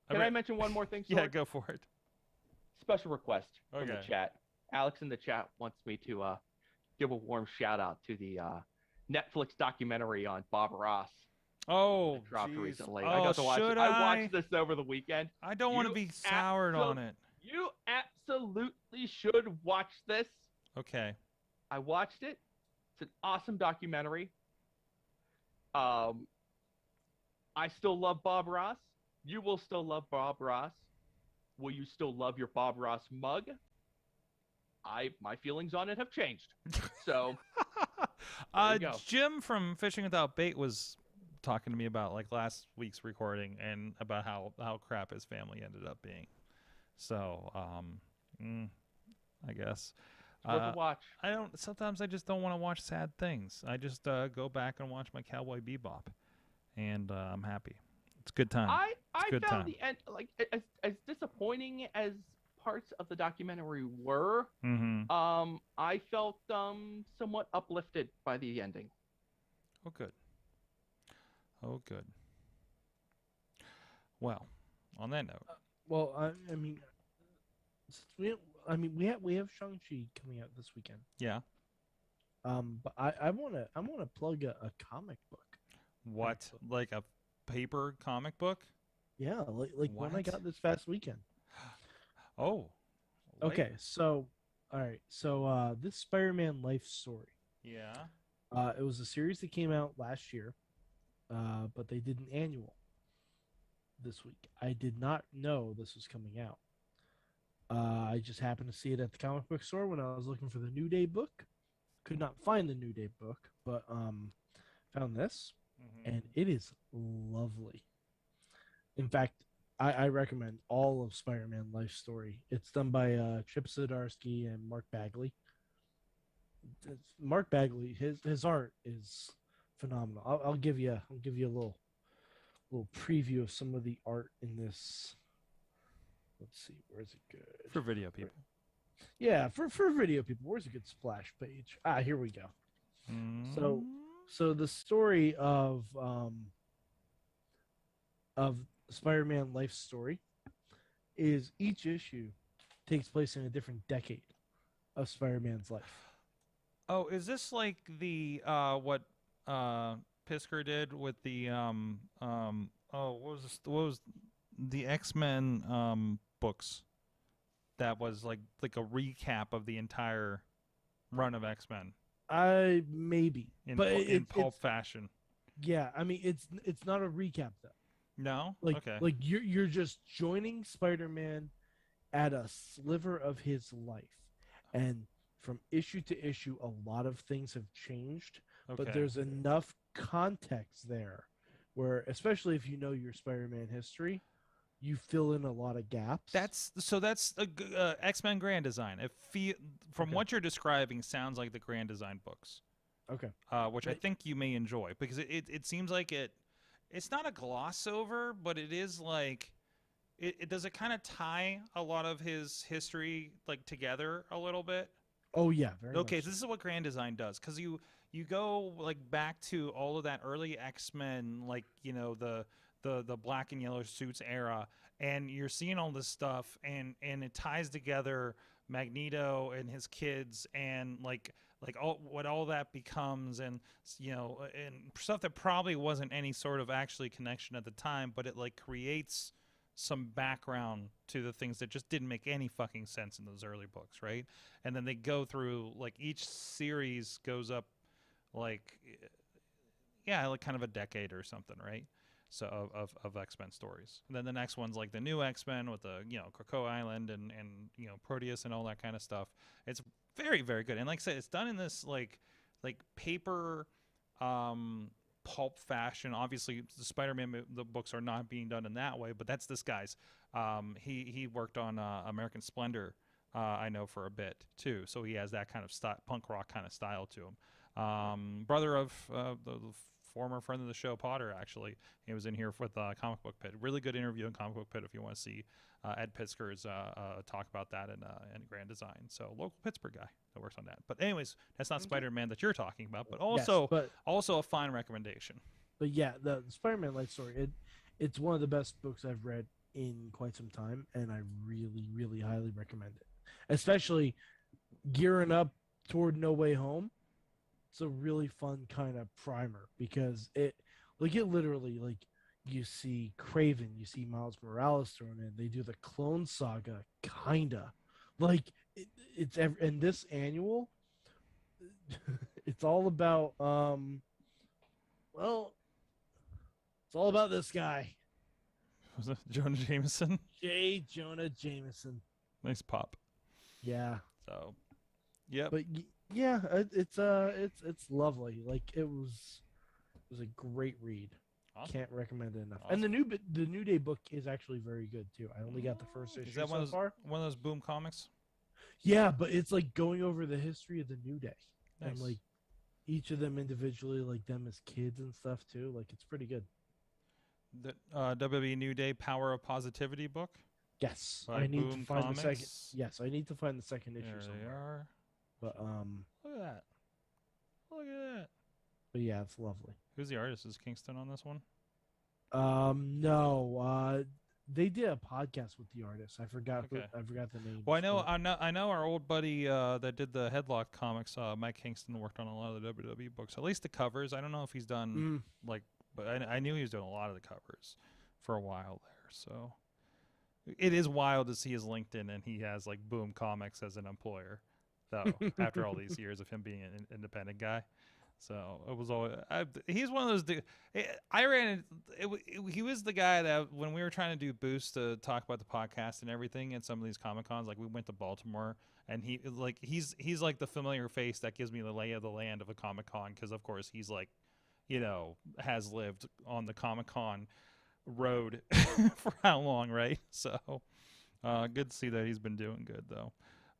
Can I mention one more thing, Sorg? Yeah, go for it. Special request from the chat. Alex in the chat wants me to give a warm shout out to the Netflix documentary on Bob Ross. Oh, dropped recently. Oh, I got to watch it. I I watched this over the weekend. I don't want to be soured on it. You absolutely should watch this. Okay. I watched it. It's an awesome documentary. I still love Bob Ross. You will still love Bob Ross. Will you still love your Bob Ross mug? My feelings on it have changed. So, Jim from Fishing Without Bait was talking to me about like last week's recording and about how crap his family ended up being. So, I guess. Worth a watch. Sometimes I just don't want to watch sad things. I just go back and watch my Cowboy Bebop, and I'm happy. It's a good time. I found the end as disappointing as parts of the documentary were. I felt somewhat uplifted by the ending. Oh, good. Well, On that note, Well, I mean, we have Shang-Chi coming out this weekend. yeah. But I wanna plug a comic book. What? Actually. Like a paper comic book? Yeah, like one I What? got this past weekend. Oh. Okay, so all right, so this Spider-Man life story. Yeah. It was a series that came out last year, but they did an annual this week. I did not know this was coming out. I just happened to see it at the comic book store when I was looking for the New Day book. Could not find the New Day book, but found this, and it is lovely. In fact, I recommend all of Spider-Man Life Story. It's done by Chip Zdarsky and Mark Bagley. Mark Bagley, his art is phenomenal. I'll give you a little preview of some of the art in this. Let's see, where's it good? For video people. Yeah, for video people, where's a good splash page? Here we go. So the story of Spider-Man life story is each issue takes place in a different decade of Spider-Man's life. Oh, is this like the what Pisker did with the what was the X-Men books? That was like a recap of the entire run of X-Men. Maybe, in pulp fashion. Yeah, I mean it's not a recap though. No? Okay. Like you're just joining Spider-Man at a sliver of his life. And from issue to issue, a lot of things have changed. Okay. But there's enough context there where, especially if you know your Spider-Man history, you fill in a lot of gaps. That's X-Men Grand Design. From what you're describing, sounds like the Grand Design books. Okay. Which I think you may enjoy because it seems like it's not a gloss over, but it is like does it kind of tie a lot of his history like together a little bit? Oh yeah, very okay. much So this is what Grand Design does because you go like back to all of that early X-Men, like the black and yellow suits era, and you're seeing all this stuff, and it ties together Magneto and his kids, and like all that becomes, and and stuff that probably wasn't any sort of actually connection at the time, but it like creates some background to the things that just didn't make any fucking sense in those early books, right? And then they go through like each series goes up like kind of a decade or something, right? So of X-Men stories. And then the next one's like the new X-Men with the Krakoa Island and Proteus and all that kind of stuff. It's very, very good. And like I said, it's done in this like paper pulp fashion. Obviously the Spider-Man the books are not being done in that way, but that's this guy's. He worked on American Splendor I know for a bit too. So he has that kind of punk rock kind of style to him. Brother of the former friend of the show, Potter, actually. He was in here with Comic Book Pit. Really good interview in Comic Book Pit if you want to see Ed Pitzker's talk about that in Grand Design. So local Pittsburgh guy that works on that. But anyways, that's not Spider-Man that you're talking about, but also also a fine recommendation. But yeah, the Spider-Man life story, it's one of the best books I've read in quite some time, and I really, really highly recommend it. Especially gearing up toward No Way Home. It's a really fun kind of primer because it literally, like, you see Craven, you see Miles Morales thrown in. They do the Clone Saga, kinda like it's in this annual. It's all about it's all about this guy. Was it Jonah Jameson? J. Jonah Jameson. Nice pop. Yeah. So, yeah. But yeah, it's lovely. Like it was a great read. Awesome. Can't recommend it enough. Awesome. And the New Day book is actually very good too. I only got the first issue Is that so far. One of those Boom comics? Yeah, but it's like going over the history of the New Day. Nice. And like each of them individually, like them as kids and stuff too. Like it's pretty good. The WWE New Day Power of Positivity book? Yes. By I need Boom to find Comics? the second. Yes, I need to find the second issue There somewhere. they are. But Look at that. Look at that. But yeah, it's lovely. Who's the artist? Is Kingston on this one? No. They did a podcast with the artist. I forgot. Okay. I forgot the name. Well, I know our old buddy that did the Headlock comics, Mike Kingston, worked on a lot of the WWE books. At least the covers. I don't know if he's done but I knew he was doing a lot of the covers for a while there. So it is wild to see his LinkedIn and he has like Boom Comics as an employer, though. After all these years of him being an independent guy. So it was always he's one of those. He was the guy that when we were trying to do boosts to talk about the podcast and everything at some of these Comic Cons, like we went to Baltimore, and he's like the familiar face that gives me the lay of the land of a Comic Con, because of course he's like, has lived on the Comic Con road for how long, right? So good to see that he's been doing good though.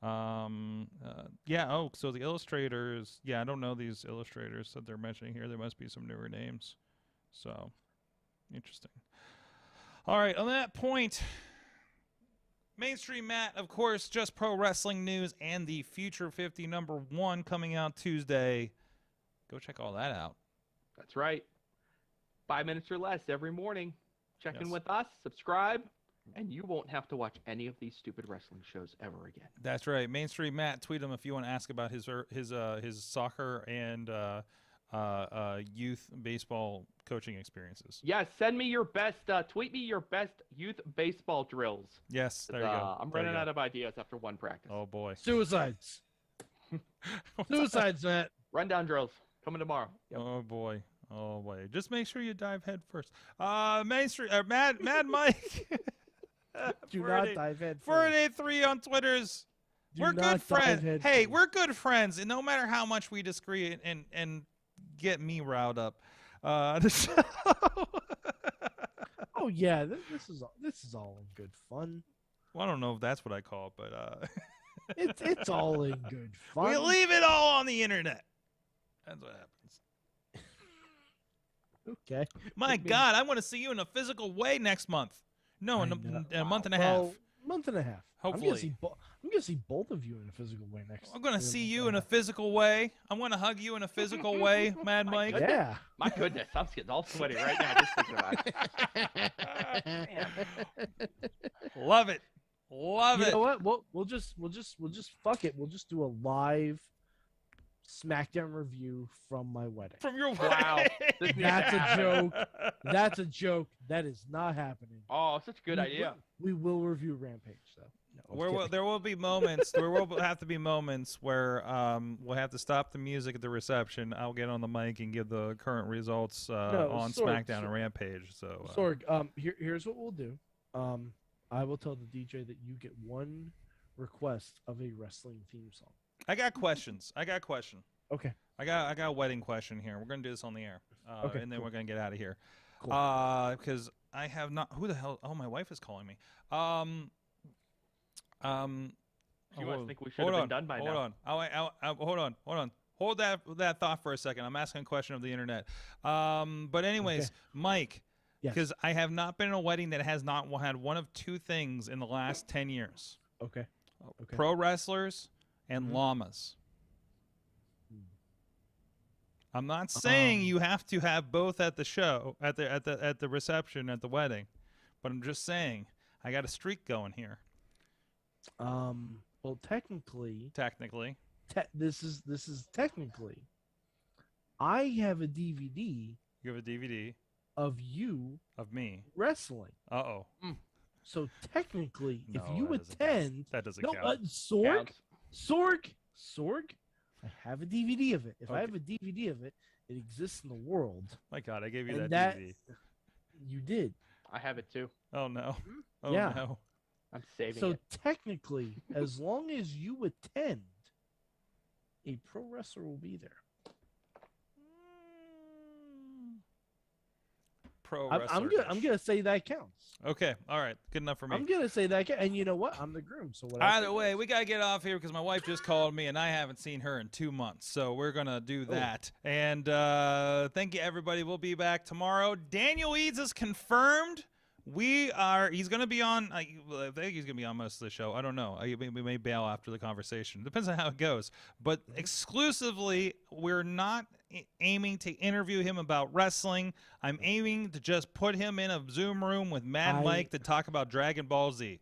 So the illustrators, I don't know these illustrators that they're mentioning here. There must be some newer names. So interesting. All right, on that point, Mainstream Matt, of course, Just Pro Wrestling News and the Future 50 #1 coming out Tuesday. Go check all that out. That's right. 5 minutes or less every morning. Check in Yes. with us, subscribe, and you won't have to watch any of these stupid wrestling shows ever again. That's right. Mainstream Matt, tweet him if you want to ask about his soccer and youth baseball coaching experiences. Yes, send me your best, tweet me your best youth baseball drills. Yes, there you go. I'm There you running go. out of ideas after one practice. Oh boy. Suicides. Suicides, Matt. Rundown drills coming tomorrow. Yep. Oh boy. Oh boy. Just make sure you dive head first. Mainstream Mad Mike. Do not dive head first. 483 on Twitters. We're good friends. Hey, we're good friends, and no matter how much we disagree and get me riled up. Oh yeah, this is all in good fun. Well, I don't know if that's what I call it, but It's all in good fun. we leave it all on the internet. That's what happens. Okay. My God, I want to see you in a physical way next month. No, in a month and a half. Month and a half. Hopefully. I'm gonna see both of you in a physical way next. I'm gonna see you in a physical way. I'm gonna hug you in a physical way, Mad Mike. Yeah. My goodness, I'm getting all sweaty right now just thinking about it. Love it. Love You it. know what? We'll just fuck it. We'll just do a live SmackDown review from my wedding. From your Wow. This needs to That's a happen. joke. That's a joke. That is not happening. Oh, such a good idea. We will review Rampage though. No, I'm kidding. There will be moments. There will have to be moments where we'll have to stop the music at the reception. I'll get on the mic and give the current results on SmackDown and Rampage. So Sorg, here's what we'll do. I will tell the DJ that you get one request of a wrestling theme song. I got questions. I got a question. Okay. I got a wedding question here. We're gonna do this on the air, Okay, and then cool. we're gonna get out of here. Cool. Because I have not. Who the hell? Oh, my wife is calling me. She must think we should have been done by now. Hold on. Hold that thought for a second. I'm asking a question of the internet. But anyways, Okay. Mike, Yes. because I have not been in a wedding that has not had one of two things in the last 10 years: Okay. pro wrestlers and llamas. I'm not saying you have to have both at the show, at the reception, at the wedding, but I'm just saying I got a streak going here. Well, technically, this is technically. I have a DVD. You have a DVD of you of me wrestling. Uh-oh. So technically, No, if you that doesn't attend, count. That doesn't no, count. Sorg, I have a DVD of it. If I Okay. have a DVD of it, it exists in the world. My God, I gave you And that DVD. You did. I have it too. Oh no. Oh Yeah. no. I'm saving So it. technically, as long as you attend, a pro wrestler will be there. Pro I'm gonna say that counts. Okay, all right, good enough for me. I'm gonna say that, and you know what? I'm the groom, so what? Either way, we gotta get off here because my wife just called me and I haven't seen her in 2 months, so we're gonna do that. And thank you, everybody. We'll be back tomorrow. Daniel Eads is confirmed. He's gonna be on. I think he's gonna be on most of the show. I don't know. We may bail after the conversation. Depends on how it goes. But exclusively, we're not aiming to interview him about wrestling. I'm aiming to just put him in a Zoom room with Mad Mike to talk about Dragon Ball Z.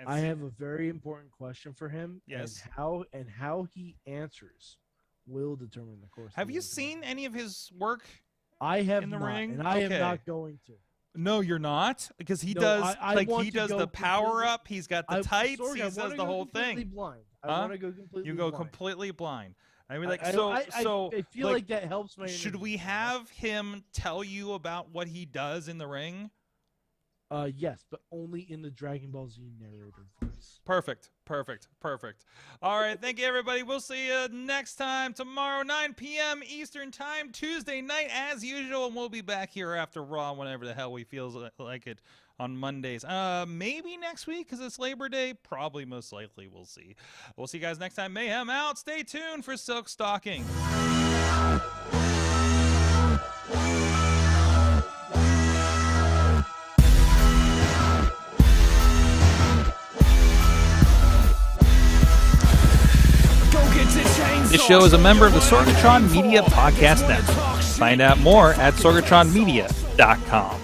I have a very important question for him. Yes. And how he answers will determine the course. Have you seen any of his work? I have in the not, ring? and I am Okay. not going to. No, you're not, because he No, does I like want he to does go the power completely- up. He's got the tights. Sorg, He I does wanna the go whole completely thing. Blind. I Huh? want to go completely. You go blind. completely blind. I mean, like I feel like that helps my. Should we interview. have him tell you about what he does in the ring? Yes, but only in the Dragon Ball Z narrator voice. Perfect. All right, thank you, everybody. We'll see you next time tomorrow, 9 p.m. Eastern Time, Tuesday night, as usual, and we'll be back here after Raw whenever the hell we feel like it on Mondays. Maybe next week because it's Labor Day. Probably, most likely. We'll see. We'll see you guys next time. Mayhem out. Stay tuned for Silk Stalking. This show is a member of the Sorgatron Media Podcast Network. Find out more at sorgatronmedia.com.